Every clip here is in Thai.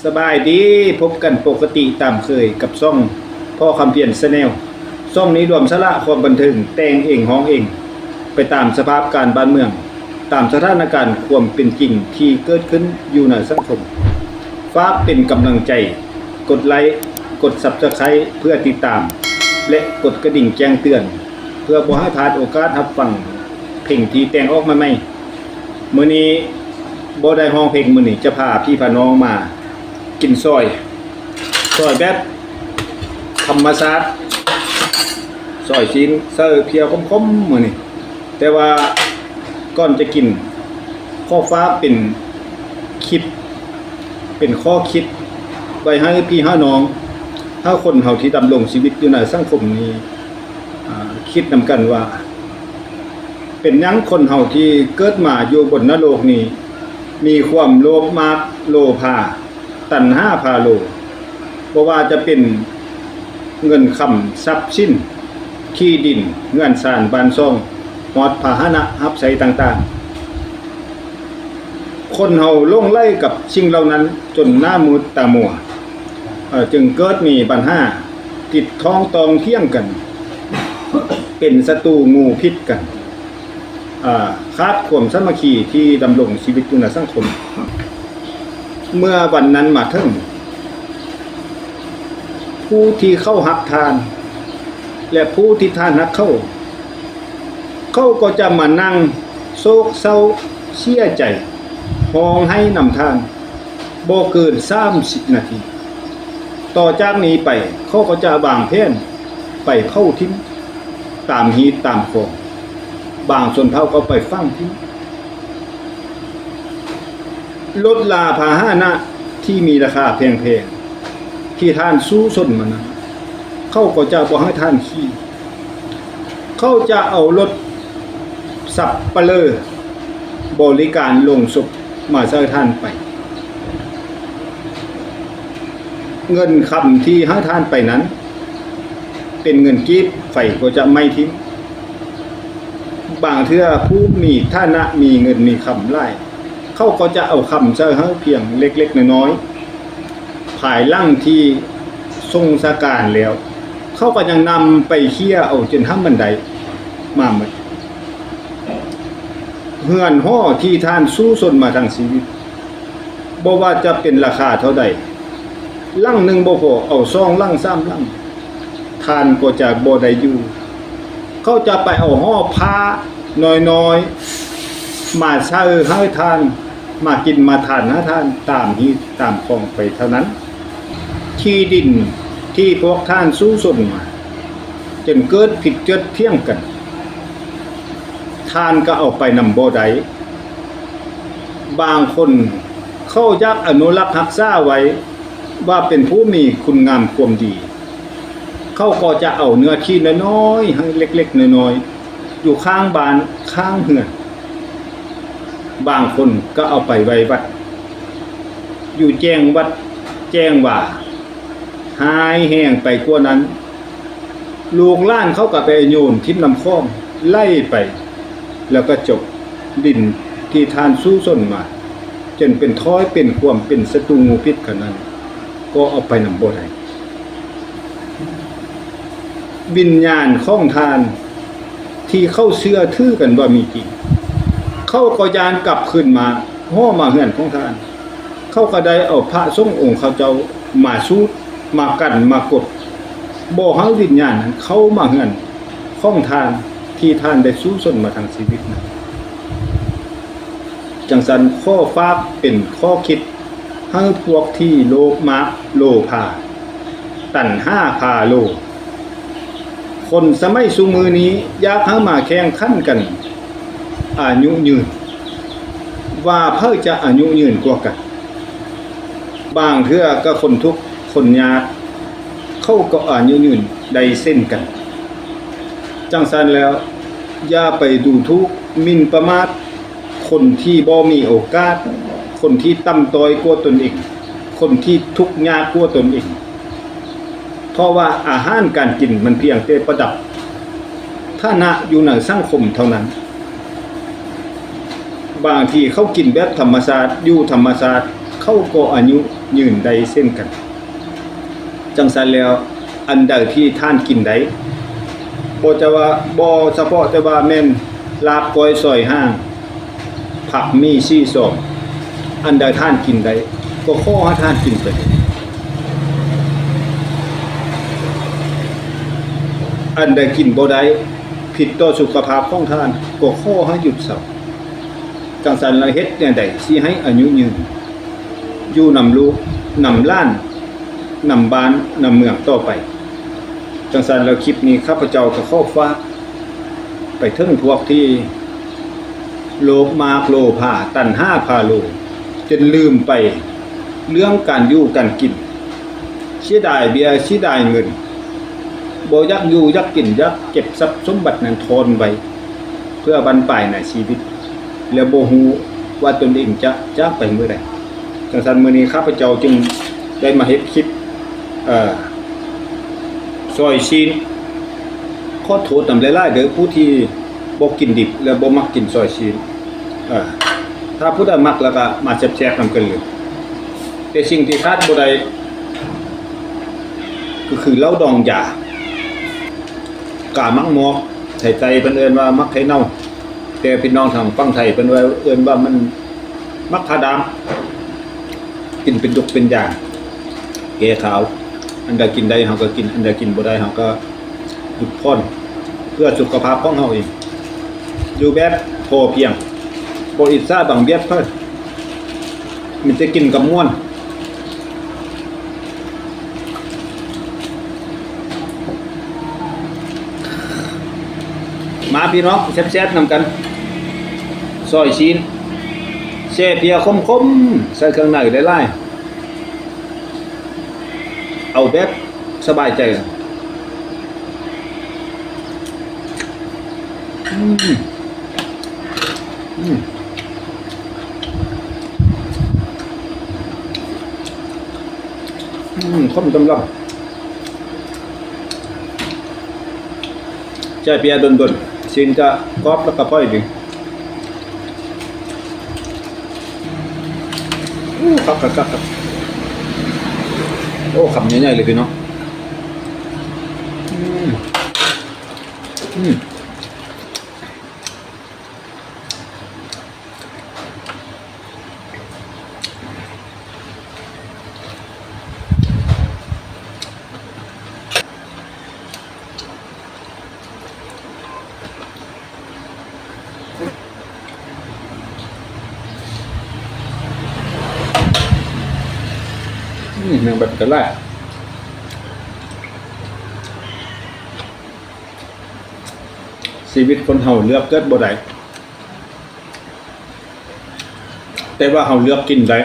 สบายดีพบกันปกติตามเคยกับซ่องพ่อคำเพียรชาแนลซ่องนี้รวมสาระความบันเทิงแต่งเองฮ้องเองไปตามสภาพการบ้านเมืองตามสถานการณ์ความเป็นจริงที่เกิดขึ้นอยู่ในสังคมฝากเป็นกำลังใจกดไลค์กด Subscribe เพื่อติดตามและกดกระดิ่งแจ้งเตือนเพื่อบ่ให้พลาดโอกาสรับฟังเพลงที่แต่งออกมาใหม่มื้อนี้บ่ได้ฮ้องเพลงมื้อนี้จะพาพี่พาน้องมากินซอยแบบธรรมชาติซอยชิ้นเสิร์ฟเพียวคมๆมื้อนี้แต่ว่าก่อนจะกินข้อฟ้าเป็นคิดเป็นข้อคิดไว้ให้พี่ให้น้องถ้าคนเฮาที่ดำรงชีวิตอยู่ในสังคมนี้คิดนำกันว่าเป็นหยังคนเฮาที่เกิดมาอยู่บนนโลกนี้มีความโลภมากโลภะตัณหาพาโลบ่ว่าจะเป็นเงินคำทรัพย์สินที่ดินเงินสร้างบ้านซ่องฮอดพาหนะรับใช้ต่างๆคนเฮาลงไหลกับสิ่งเหล่านั้นจนหน้ามืดตามัวจึงเกิดมีปัญหาติดท้องตองเที่ยงกันเป็นศัตรูงูพิษกันขาดความสามัคคีที่ดำรงชีวิตอยู่ในสังคมเมื่อวันนั้นมาถึงผู้ที่เข้าหักทานและผู้ที่ทานหักเขาก็จะมานั่งโศกเศร้าเสียใจห้องให้นำทานบ่เกิน30 นาทีต่อจากนี้ไปเขาก็จะวางแผนไปเผาทิ้งตามฮีตตามคลองบางส่วนเผาก็ไปฝังทิ้งลดลาพาหนะที่มีราคาแพงๆที่ท่านสู้สนมันนะเขาก็จะบ่ให้ท่านขี่เขาจะเอารถสับปะเลอบริการลงศพมาใส่ท่านไปเงินคำที่ให้ท่านไปนั้นเป็นเงินกีบไฟก็จะไม่ทิ้งบางเทื่อผู้มีฐานะมีเงินมีคำไล่เขาก็จะเอาคำใส่ให้เพียงเล็กๆน้อยๆภายหลังที่ทรงสการแล้วเขาก็ยังนำไปเคี่ยเอาจนทั้งบันไดมาหมดเฮือนห่อที่ท่านสู้สนมาทั้งชีวิตบ่ว่าจะเป็นราคาเท่าใดลั่งหนึ่งบ่พอเอา2ลั่ง3ลั่งทานก็จะบ่ได้อยู่เขาจะไปเอาห่อผ้าน้อยๆมาใช้ให้ทานมากินมาทานหาทานตามที่ตามคลองไปเท่านั้นที่ดินที่พวกท่านสู้สนมาจนเกิดผิดเกิดเที่ยงกันทานก็เอาไปนำบ่ได้บางคนเขาอยากอนุรักษ์รักษาไว้ว่าเป็นผู้มีคุณงามความดีเขาก็จะเอาเนื้อที่น้อยๆให้เล็กๆน้อยๆอยู่ข้างบ้านข้างเฮือนบางคนก็เอาไปไว้วัดอยู่แจ้งวัดแจ้งว่าหายแห้งไปกว่านั้นลูกหล้านเขาก็ไปโยนทิ้งลำคลองไล่ไปแล้วก็จบดินที่ทานสู้สนมาจนเป็นท้อยเป็นความเป็นศัตรูงูพิษขนาดนั้นก็เอาไปนำบ่ได้วิญญาณของทานที่เข้าเชื่อถือกันว่ามีจริงเข้าก็ยานกลับขึ้นมาห่อมาเฮือนของทานเขาก็ได้เอาพระสงฆ์องค์เขาเจ้ามาสูดมากันมากดบ่ให้วิญญาณนั้นเข้ามาเฮือนของทานที่ท่านได้สู้สนมาทางชีวิตนั้นจังสันข้อฟ้าเป็นข้อคิดให้พวกที่โลภมากโลภะตัณหาพาโลคนสมัยซุมือนี้อยากให้มาแข่งขันกันอายุยืนว่าเพื่อจะอายุยืนกว่ากันบางเทื่อก็คนทุกข์คนยากเขาก็อายุยืนได้เส้นกันจังสันแล้วอย่าไปดูทุกข์หมิ่นประมาทคนที่บ่มีโอกาสคนที่ต่ำต้อยกว่าตนเองคนที่ทุกข์ยากกว่าตนเองเพราะว่าอาหารการกินมันเพียงแต่ประดับฐานะอยู่ในสังคมเท่านั้นบางทีเขากินแบบธรรมชาติอยู่ธรรมชาติ เขาก็อายุยืนได้เช่นกันจังซั่นแล้วอันใดที่ท่านกินได้บ่จะว่าบ่เฉพาะแต่ว่าแม่นลาบก้อยซอยห้างผักมีซี่ซอมอันใดท่านกินได้ก็ขอให้ท่านกินไปอันใดกินบ่ได้ผิดต่อสุขภาพของท่านก็ขอให้หยุดเสียจังซั่นแล้วเฮ็ดแนวใดสิให้อายุยืนอยู่นำลูกนำหล้านนำบ้านนำเมืองต่อไปจังซั่นแล้วคลิปนี้ข้าพเจ้าก็ขอฝากไปถึงพวกที่โลภมากโลภะตัณหาพาโลจนลืมไปเรื่องการอยู่การกินเสียดายเบียร์เสียดายเงินบ่อยากอยู่อยากกินอยากเก็บทรัพย์สมบัตินั้นทนไว้เพื่อบรรปลายในชีวิตแล้วบ่ฮู้ว่าตนเองจะจากไปเมื่อใดจังซั่นมื้อนี้ข้าพเจ้าจึงได้มาเฮ็ดคลิปซอยชีนขอโทษนำหลายๆเด้อผู้ที่บ่กินดิบและบ่มักกินซอยชีนถ้าผู้ใดมักแล้วก็มาแซ่บๆนำกันเลยแต่สิ่งที่ขาดบ่ได้ก็คือเหล้าดองยากามักหมอกไทยใจเพิ่นเอิ้นว่ามักไทเน่าแต่พี่น้องทางฝั่งไทยเพิ่นว่าเอิ้นว่ามันมักผาดามกินเป็นยกเป็นอย่างแก่ขาวอันใดกินได้เฮาก็กินอันใดกินบ่ได้เฮาก็หยุดพ้นเพื่อสุขภาพของเฮาเองอยู่แบบพอเพียงบ่อิจฉาบังเบียดเพิ่นมันจะกินกับม่วนมาพี่น้องแซ่บๆนำกันซอยชีนแช่เพียคมๆใส่เครื่องในหลายๆเอาแบบสบายใจข้มตำลับแช่เพียดนๆชีนจะกรอบแล้วก็พอดีครับโอ้คำใหญ่ๆเลยพี่น้องแมงแบบกันแรกชีวิตคนเฮาเลือกเกิดบ่ได้แต่ว่าเฮาเลือกกินได้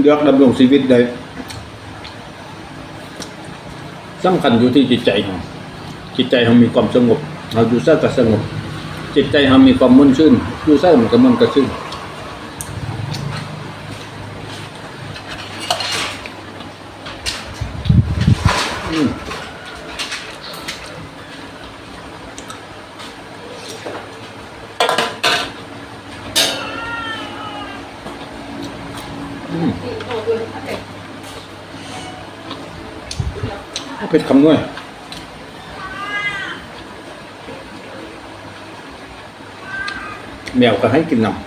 เลือกดำรงชีวิตได้สำคัญอยู่ที่จิตใจเฮาจิตใจเฮามีความสงบเฮาอยู่ซะก็สงบจิตใจเฮามีความมุ่นชื่นอยู่ซะมันก็มันก็ชื่นเผ็ดคำด้วยแมวก็ให้กินน้ำ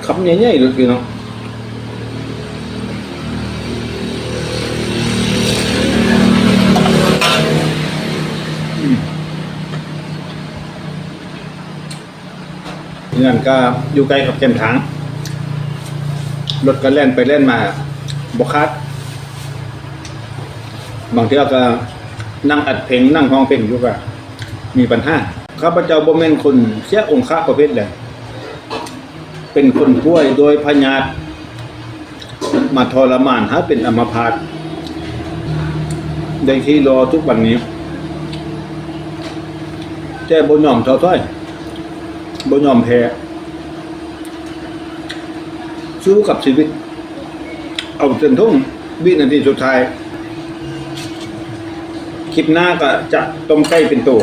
คำใหญ่ๆเลยพี่น้องเงินก็อยู่ใกล้กับเส้นทางรถก็แล่นไปเล่นมาบกคัดบางทีก็นั่งอัดเพลงนั่งห้องเพลงอยู่ก็มีปัญหาข้าพเจ้าบ่แม่นคนเสียองค์ค่าประเภทใดเป็นคนป่วยโดยพยาธิมาทรมานหาเป็นอัมพาตได้ที่รอทุกวันนี้แต่บ่ยอมท้อถอยบ่ยอมแพ้สู้กับชีวิตเอาจนทุ่ง วินาทีสุดท้ายคลิปหน้าก็จะต้มไก่เป็นตัว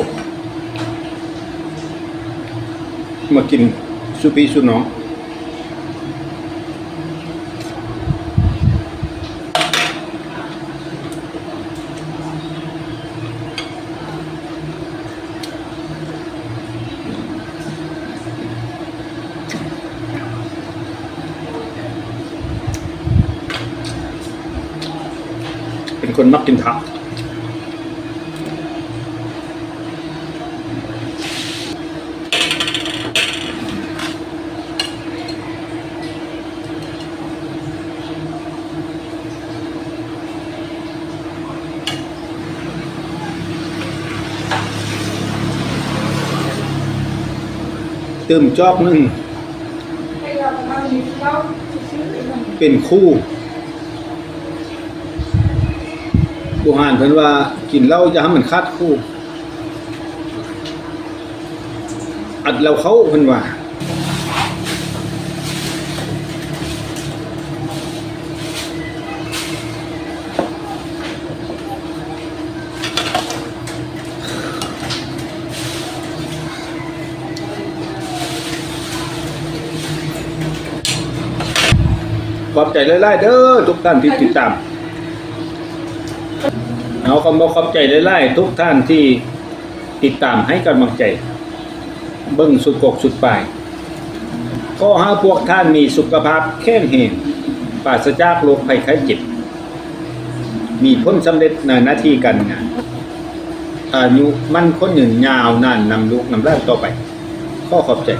มากินสุพี่สุน้องเป็นคนมักกินผักเติมจอกหนึงเป็นคู่โบราณเพิ่นว่ากินเหล้าจะให้มันคาดคู่อัดเราเขาเพิ่นว่าขอบใจหลายๆเด้อทุกท่านที่ติดตามเอาคำว่าขอบใจหลายๆทุกท่านที่ติดตามให้กำลังใจเบิ่งสุดกกสุดปลายขอให้พวกท่านมีสุขภาพแข็งแรงปราศจากโรคภัยไข้เจ็บมีผลสำเร็จในหน้าที่การงานอายุมั่นคงยืนยาวนานนำลูกนำร่างต่อไปขอขอบใจ